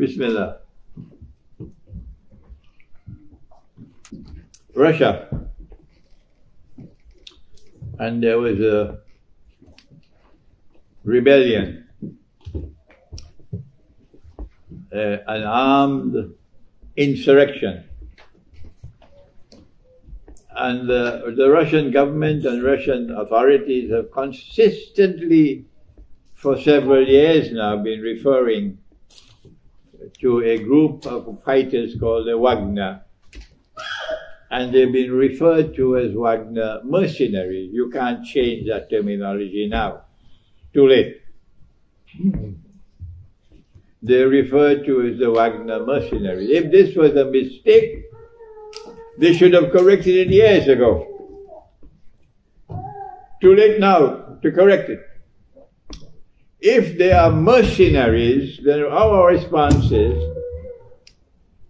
Bismillah. Russia. And there was a rebellion, an armed insurrection. And the Russian government and Russian authorities have consistently, for several years now, been referring to a group of fighters called the Wagner. And they've been referred to as Wagner mercenaries. You can't change that terminology now. Too late. They're referred to as the Wagner mercenaries. If this was a mistake, they should have corrected it years ago. Too late now to correct it. If they are mercenaries, then our response is,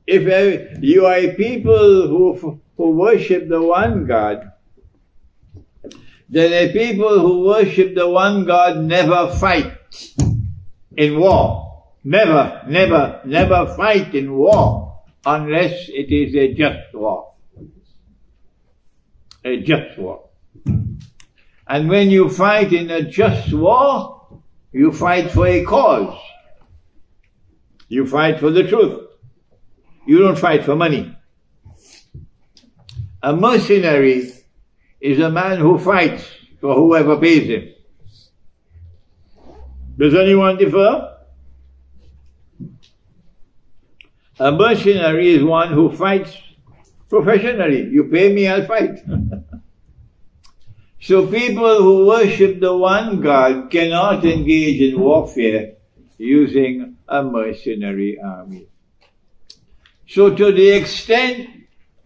if you are people who worship the one God, then the people who worship the one God never fight in war. Never, never, never fight in war unless it is a just war. A just war. And when you fight in a just war, you fight for a cause. You fight for the truth. You don't fight for money. A mercenary is a man who fights for whoever pays him. Does anyone differ? A mercenary is one who fights professionally. You pay me, I'll fight. So people who worship the one God cannot engage in warfare using a mercenary army. So to the extent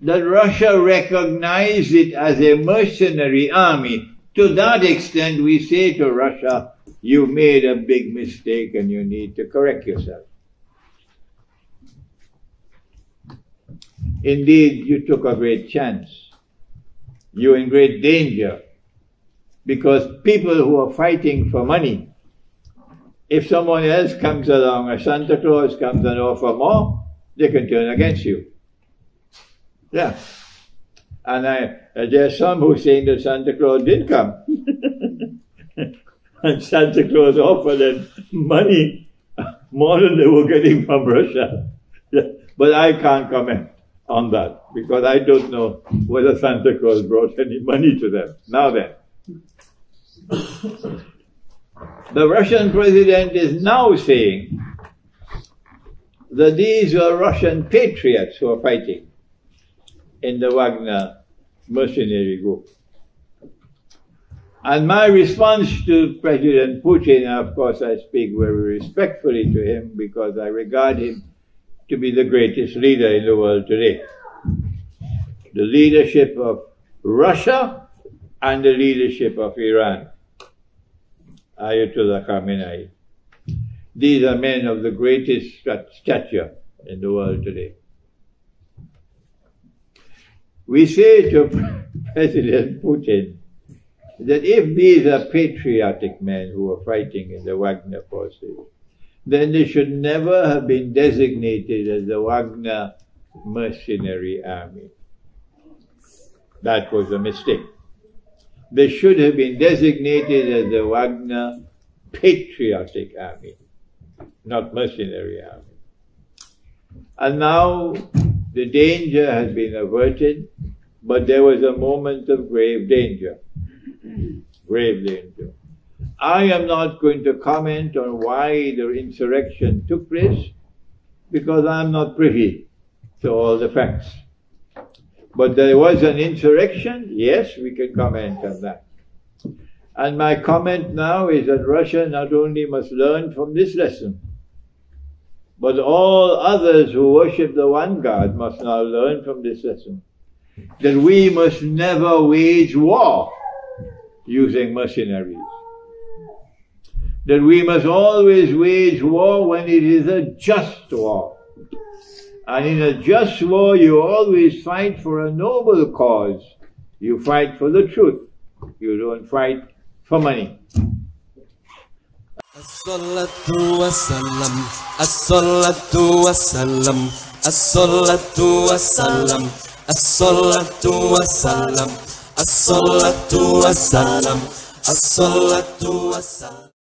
that Russia recognized it as a mercenary army, to that extent we say to Russia, you made a big mistake and you need to correct yourself. Indeed, you took a great chance. You're in great danger. Because people who are fighting for money, if someone else comes along, a Santa Claus comes and offers more, they can turn against you. Yeah. And there are some who are saying that Santa Claus did come. And Santa Claus offered them money more than they were getting from Russia. Yeah. But I can't comment on that, because I don't know whether Santa Claus brought any money to them. Now then. The Russian president is now saying that these are Russian patriots who are fighting in the Wagner mercenary group. And my response to President Putin, and of course I speak very respectfully to him because I regard him to be the greatest leader in the world today. The leadership of Russia and the leadership of Iran. Ayatollah Khamenei. These are men of the greatest stature in the world today. We say to President Putin that if these are patriotic men who are fighting in the Wagner forces, then they should never have been designated as the Wagner mercenary army. That was a mistake. They should have been designated as the Wagner patriotic army, not mercenary army. And now the danger has been averted, but there was a moment of grave danger. Grave danger. I am not going to comment on why the insurrection took place, because I am not privy to all the facts. But there was an insurrection, yes, we can comment on that. And my comment now is that Russia not only must learn from this lesson, but all others who worship the one God must now learn from this lesson, that we must never wage war using mercenaries. That we must always wage war when it is a just war. And in a just war, you always fight for a noble cause. You fight for the truth. You don't fight for money. As-salatu wassalam, as-salatu wassalam, as-salatu wassalam, as-salatu wassalam, as-salatu wassalam, as-salatu wassalam.